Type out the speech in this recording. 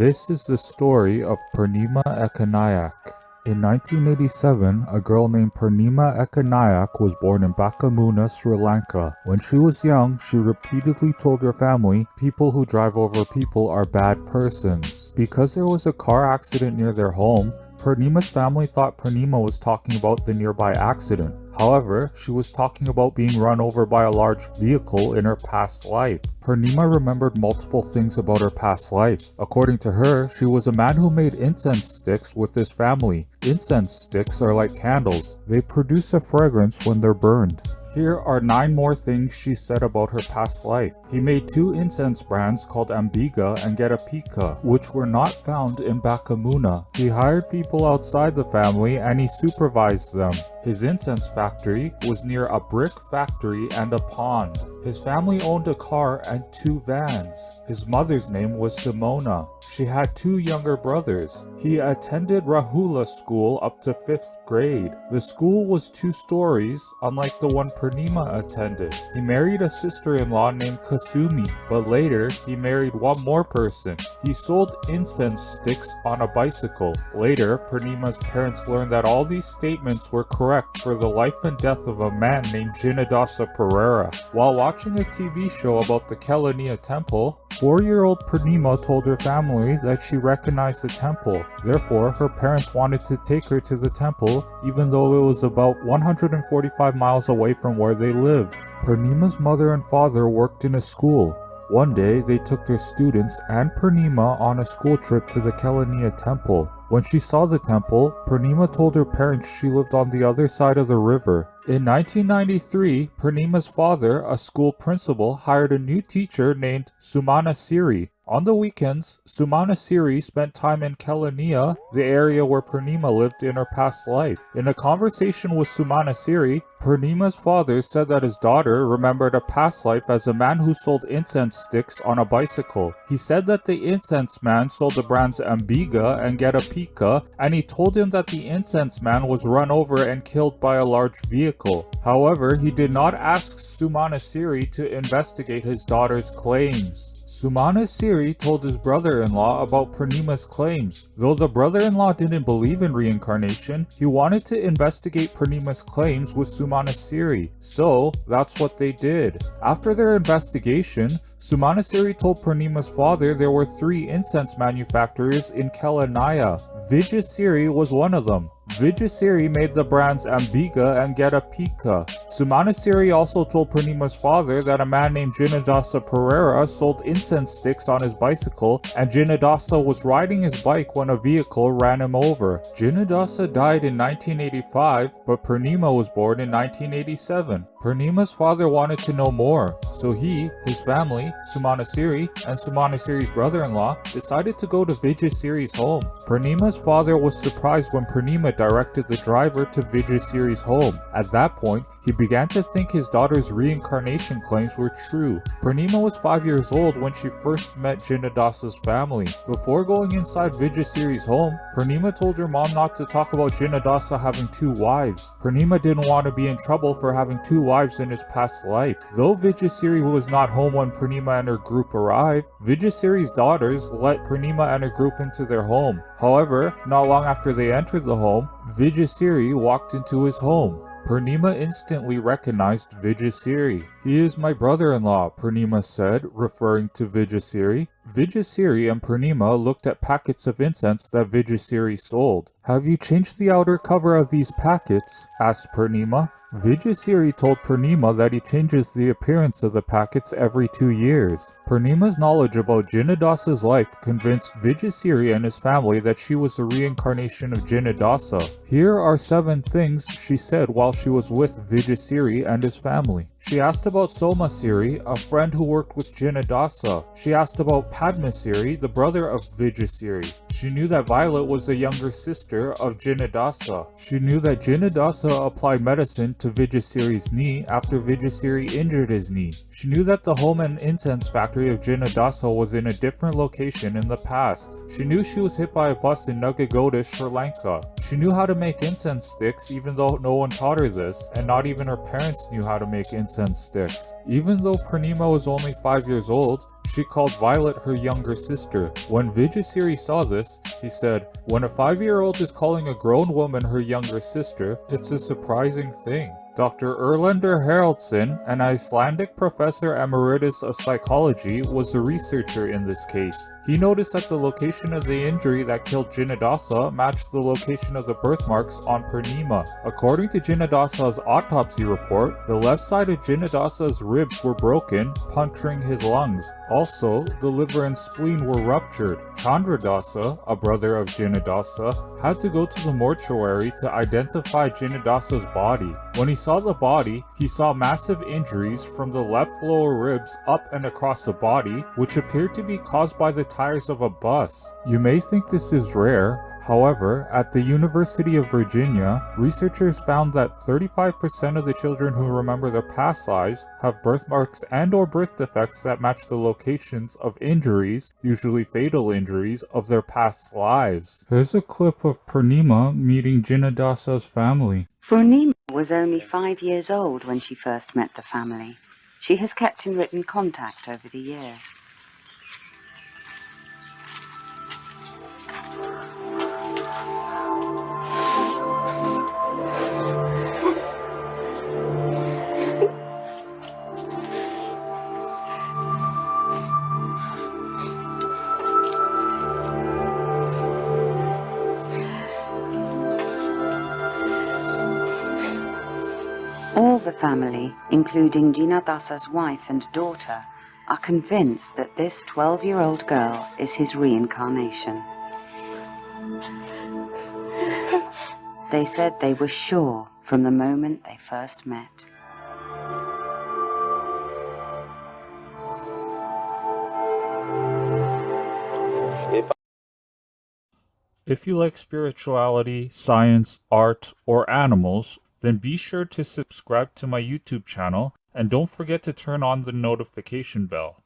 This is the story of Purnima Ekanayake. In 1987, a girl named Purnima Ekanayake was born in Bakamuna, Sri Lanka. When she was young, she repeatedly told her family, people who drive over people are bad persons. Because there was a car accident near their home, Purnima's family thought Purnima was talking about the nearby accident. However, she was talking about being run over by a large vehicle in her past life. Purnima remembered multiple things about her past life. According to her, she was a man who made incense sticks with his family. Incense sticks are like candles. They produce a fragrance when they're burned. Here are 9 more things she said about her past life. He made 2 incense brands called Ambiga and Getapika, which were not found in Bakamuna. He hired people outside the family and he supervised them. His incense factory was near a brick factory and a pond. His family owned a car and 2 vans. His mother's name was Simona. She had 2 younger brothers. He attended Rahula school up to 5th grade. The school was 2 stories, unlike the one Purnima attended. He married a sister-in-law named Kasumi, but later he married one more person. He sold incense sticks on a bicycle. Later, Purnima's parents learned that all these statements were correct for the life and death of a man named Jinadasa Perera. While watching a TV show about the Kelaniya temple, 4-year-old Purnima told her family that she recognized the temple. Therefore, her parents wanted to take her to the temple, even though it was about 145 miles away from where they lived. Purnima's mother and father worked in a school. One day, they took their students and Purnima on a school trip to the Kelaniya temple. When she saw the temple, Purnima told her parents she lived on the other side of the river. In 1993, Purnima's father, a school principal, hired a new teacher named Sumana Siri. On the weekends, Sumana Siri spent time in Kelaniya, the area where Purnima lived in her past life. In a conversation with Sumana Siri, Purnima's father said that his daughter remembered a past life as a man who sold incense sticks on a bicycle. He said that the incense man sold the brands Ambiga and Getapika, and he told him that the incense man was run over and killed by a large vehicle. However, he did not ask Sumana Siri to investigate his daughter's claims. Sumana Siri told his brother-in-law about Purnima's claims. Though the brother-in-law didn't believe in reincarnation, he wanted to investigate Purnima's claims with Sumana Siri. So, that's what they did. After their investigation, Sumana Siri told Purnima's father there were 3 incense manufacturers in Kelaniya. Vijayasiri was one of them. Vijayasiri made the brands Ambiga and Getapika. Sumana Siri also told Purnima's father that a man named Jinadasa Perera sold incense sticks on his bicycle, and Jinadasa was riding his bike when a vehicle ran him over. Jinadasa died in 1985, but Purnima was born in 1987. Purnima's father wanted to know more, so he, his family, Sumana Siri, and Sumana Siri's brother-in-law decided to go to Vijayasiri's home. Purnima's father was surprised when Purnima directed the driver to Vijayasiri's home. At that point, he began to think his daughter's reincarnation claims were true. Purnima was 5 years old when she first met Jinadasa's family. Before going inside Vijayasiri's home, Purnima told her mom not to talk about Jinadasa having 2 wives. Purnima didn't want to be in trouble for having 2 wives in his past life. Though Vijayasiri was not home when Purnima and her group arrived, Vijayasiri's daughters let Purnima and her group into their home. However, not long after they entered the home, Vijayasiri walked into his home. Purnima instantly recognized Vijayasiri. "He is my brother-in-law," Purnima said, referring to Vijayasiri. Vijayasiri and Purnima looked at packets of incense that Vijayasiri sold. "Have you changed the outer cover of these packets?" asked Purnima. Vijayasiri told Purnima that he changes the appearance of the packets every 2 years. Purnima's knowledge about Jinadasa's life convinced Vijayasiri and his family that she was the reincarnation of Jinadasa. Here are 7 things she said while she was with Vijayasiri and his family. She asked about Soma Siri, a friend who worked with Jinadasa. She asked about Padma Siri, the brother of Vijayasiri. She knew that Violet was the younger sister of Jinadasa. She knew that Jinadasa applied medicine to Vijayasiri's knee after Vijayasiri injured his knee. She knew that the home and incense factory of Jinadasa was in a different location in the past. She knew she was hit by a bus in Nagagoda, Sri Lanka. She knew how to make incense sticks even though no one taught her this, and not even her parents knew how to make incense sticks. Even though Purnima was only 5 years old, She called Violet her younger sister. When Vijaysiri saw this, he said, "When a 5-year-old is calling a grown woman her younger sister, it's a surprising thing." Dr. Erlendur Haraldsson, an Icelandic professor emeritus of psychology, was the researcher in this case. He noticed that the location of the injury that killed Jinadasa matched the location of the birthmarks on Purnima. According to Jinadasa's autopsy report, the left side of Jinadasa's ribs were broken, puncturing his lungs. Also, the liver and spleen were ruptured. Chandradasa, a brother of Jinadasa, had to go to the mortuary to identify Jinadasa's body. When he saw the body, he saw massive injuries from the left lower ribs up and across the body, which appeared to be caused by the tires of a bus. You may think this is rare. However, at the University of Virginia, researchers found that 35% of the children who remember their past lives have birthmarks and/or birth defects that match the locations of injuries, usually fatal injuries, of their past lives. Here's a clip of Purnima meeting Jinadasa's family. Purnima was only 5 years old when she first met the family. She has kept in written contact over the years. All the family, including Jinadasa's wife and daughter, are convinced that this 12-year-old girl is his reincarnation. They said they were sure from the moment they first met. If you like spirituality, science, art, or animals, then be sure to subscribe to my YouTube channel and don't forget to turn on the notification bell.